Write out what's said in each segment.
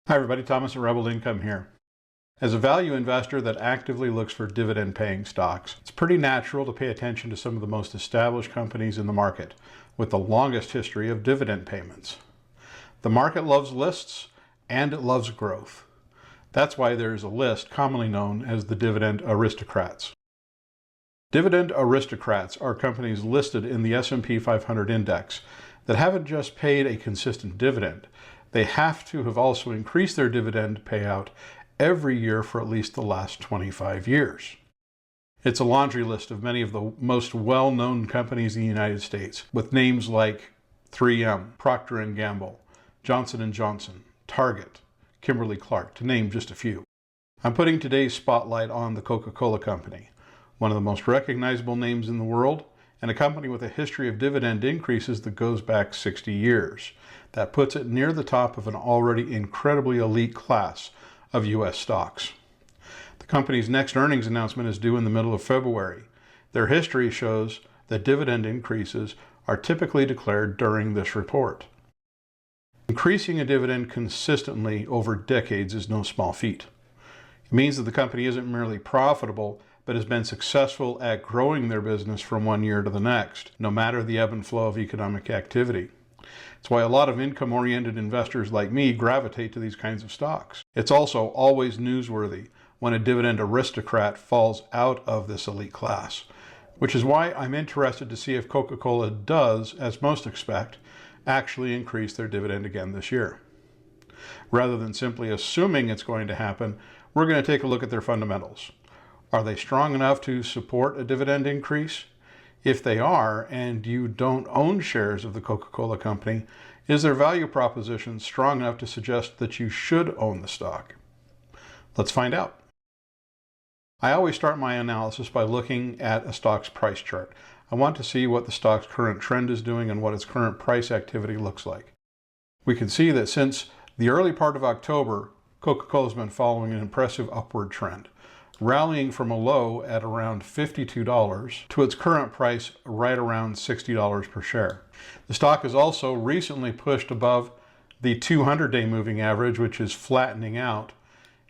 Hi everybody, Thomas at Rebel Income here. As a value investor that actively looks for dividend-paying stocks, it's pretty natural to pay attention to some of the most established companies in the market with the longest history of dividend payments. The market loves lists and it loves growth. That's why there is a list commonly known as the Dividend Aristocrats. Dividend Aristocrats are companies listed in the S&P 500 index that haven't just paid a consistent dividend. They have to have also increased their dividend payout every year for at least the last 25 years. It's a laundry list of many of the most well-known companies in the United States, with names like 3M, Procter & Gamble, Johnson & Johnson, Target, Kimberly-Clark, to name just a few. I'm putting today's spotlight on the Coca-Cola Company, one of the most recognizable names in the world, and a company with a history of dividend increases that goes back 60 years. That puts it near the top of an already incredibly elite class of U.S. stocks. The company's next earnings announcement is due in the middle of February. Their history shows that dividend increases are typically declared during this report. Increasing a dividend consistently over decades is no small feat. It means that the company isn't merely profitable, but has been successful at growing their business from one year to the next, no matter the ebb and flow of economic activity. It's why a lot of income-oriented investors like me gravitate to these kinds of stocks. It's also always newsworthy when a dividend aristocrat falls out of this elite class, which is why I'm interested to see if Coca-Cola does, as most expect, actually increase their dividend again this year. Rather than simply assuming it's going to happen, we're going to take a look at their fundamentals. Are they strong enough to support a dividend increase? If they are, and you don't own shares of the Coca-Cola Company, is their value proposition strong enough to suggest that you should own the stock? Let's find out. I always start my analysis by looking at a stock's price chart. I want to see what the stock's current trend is doing and what its current price activity looks like. We can see that since the early part of October, Coca-Cola has been following an impressive upward trend, rallying from a low at around $52 to its current price right around $60 per share. The stock has also recently pushed above the 200-day moving average, which is flattening out,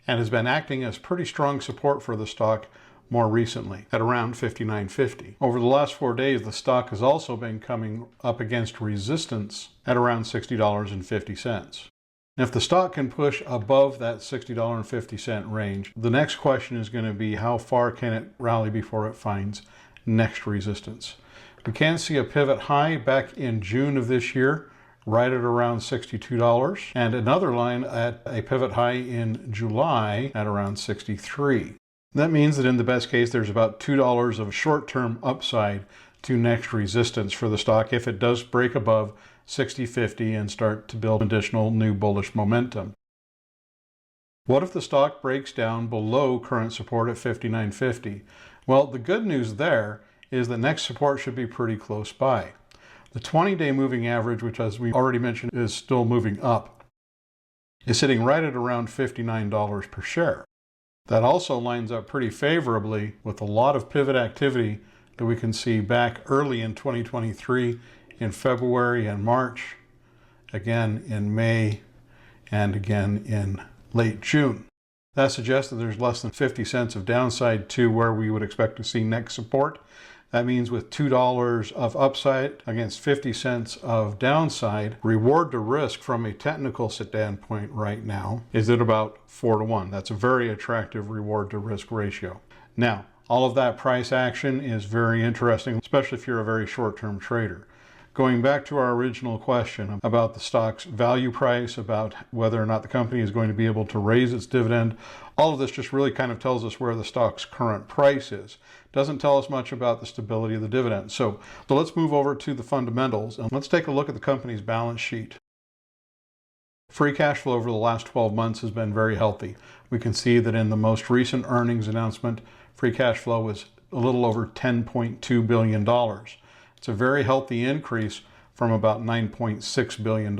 and has been acting as pretty strong support for the stock more recently at around $59.50. Over the last 4 days, the stock has also been coming up against resistance at around $60.50. If the stock can push above that $60.50 range, the next question is going to be how far can it rally before it finds next resistance. We can see a pivot high back in June of this year, right at around $62, and another line at a pivot high in July at around $63. That means that in the best case, there's about $2 of short-term upside to next resistance for the stock if it does break above $60.50 and start to build additional new bullish momentum. What if the stock breaks down below current support at $59.50? Well, the good news there is that next support should be pretty close by. The 20-day moving average, which as we already mentioned is still moving up, is sitting right at around $59 per share. That also lines up pretty favorably with a lot of pivot activity that we can see back early in 2023 in February and March, again in May, and again in late June. That suggests that there's less than 50 cents of downside to where we would expect to see next support. That means with $2 of upside against 50 cents of downside, reward to risk from a technical standpoint right now is at about 4-to-1. That's a very attractive reward to risk ratio. Now, all of that price action is very interesting, especially if you're a very short-term trader. Going back to our original question about the stock's value price, about whether or not the company is going to be able to raise its dividend, all of this just really kind of tells us where the stock's current price is. Doesn't tell us much about the stability of the dividend. So let's move over to the fundamentals and let's take a look at the company's balance sheet. Free cash flow over the last 12 months has been very healthy. We can see that in the most recent earnings announcement, free cash flow was a little over $10.2 billion. It's a very healthy increase from about $9.6 billion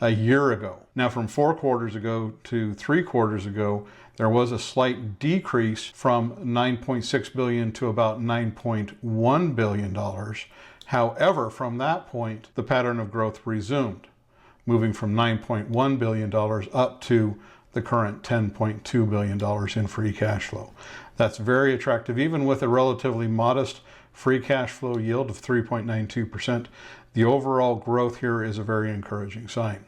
a year ago. Now, from 4 quarters ago to 3 quarters ago, there was a slight decrease from $9.6 billion to about $9.1 billion. However, from that point, the pattern of growth resumed. moving from $9.1 billion up to the current $10.2 billion in free cash flow. That's very attractive, even with a relatively modest free cash flow yield of 3.92%. The overall growth here is a very encouraging sign.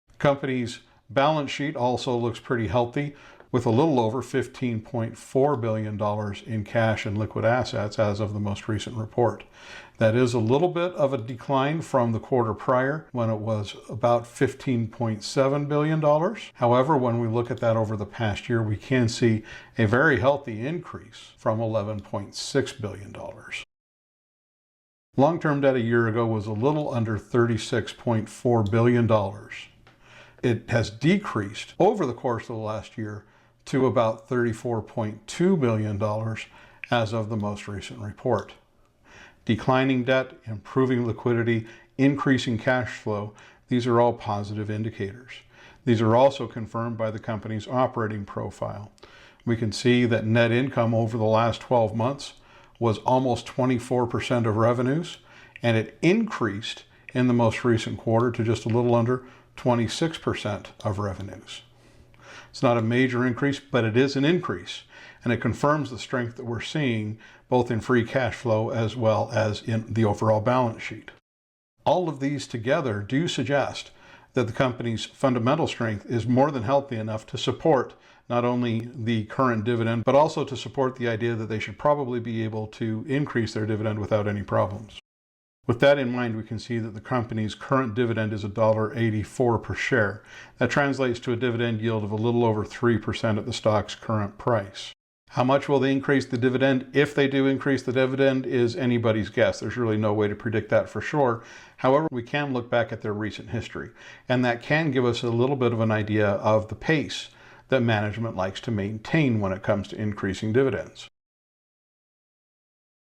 The company's balance sheet also looks pretty healthy, with a little over $15.4 billion in cash and liquid assets as of the most recent report. That is a little bit of a decline from the quarter prior, when it was about $15.7 billion. However, when we look at that over the past year, we can see a very healthy increase from $11.6 billion. Long-term debt a year ago was a little under $36.4 billion. It has decreased over the course of the last year to about $34.2 billion as of the most recent report. Declining debt, improving liquidity, increasing cash flow, these are all positive indicators. These are also confirmed by the company's operating profile. We can see that net income over the last 12 months was almost 24% of revenues, and it increased in the most recent quarter to just a little under 26% of revenues. It's not a major increase, but it is an increase, and it confirms the strength that we're seeing both in free cash flow as well as in the overall balance sheet. All of these together do suggest that the company's fundamental strength is more than healthy enough to support not only the current dividend, but also to support the idea that they should probably be able to increase their dividend without any problems. With that in mind, we can see that the company's current dividend is $1.84 per share. That translates to a dividend yield of a little over 3% at the stock's current price. How much will they increase the dividend? If they do increase the dividend, is anybody's guess. There's really no way to predict that for sure. However, we can look back at their recent history, and that can give us a little bit of an idea of the pace that management likes to maintain when it comes to increasing dividends.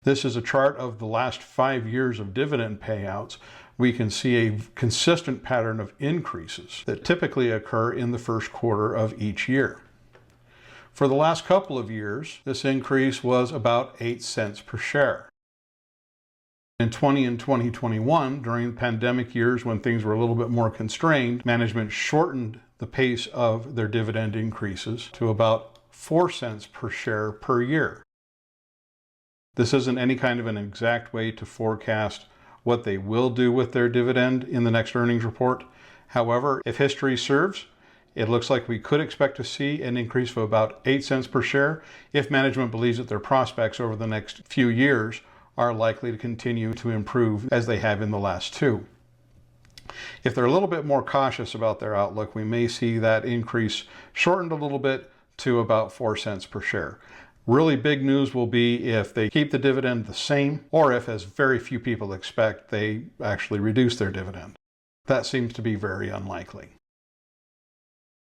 This is a chart of the last 5 years of dividend payouts. We can see a consistent pattern of increases that typically occur in the first quarter of each year. For the last couple of years, this increase was about 8 cents per share. In 2021, during the pandemic years when things were a little bit more constrained, management shortened the pace of their dividend increases to about 4 cents per share per year. This isn't any kind of an exact way to forecast what they will do with their dividend in the next earnings report. However, if history serves, it looks like we could expect to see an increase of about 8 cents per share if management believes that their prospects over the next few years are likely to continue to improve as they have in the last 2. If they're a little bit more cautious about their outlook, we may see that increase shortened a little bit to about 4 cents per share. Really big news will be if they keep the dividend the same, or if, as very few people expect, they actually reduce their dividend. That seems to be very unlikely.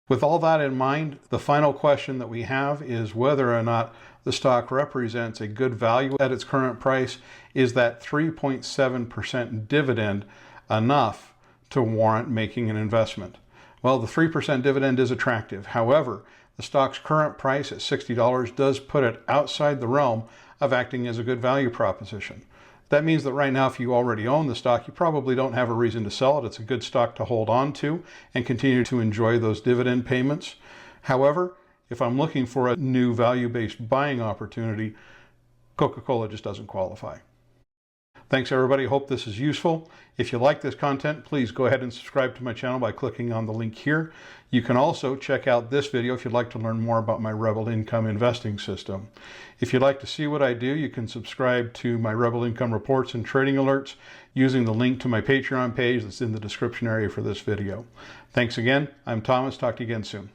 With all that in mind, the final question that we have is whether or not the stock represents a good value at its current price. Is that 3.7% dividend enough to warrant making an investment? Well, the 3% dividend is attractive. However, the stock's current price at $60 does put it outside the realm of acting as a good value proposition. That means that right now, if you already own the stock, you probably don't have a reason to sell it. It's a good stock to hold on to and continue to enjoy those dividend payments. However, if I'm looking for a new value-based buying opportunity, Coca-Cola just doesn't qualify. Thanks everybody, hope this is useful. If you like this content, please go ahead and subscribe to my channel by clicking on the link here. You can also check out this video if you'd like to learn more about my Rebel Income investing system. If you'd like to see what I do, you can subscribe to my Rebel Income reports and trading alerts using the link to my Patreon page that's in the description area for this video. Thanks again, I'm Thomas, talk to you again soon.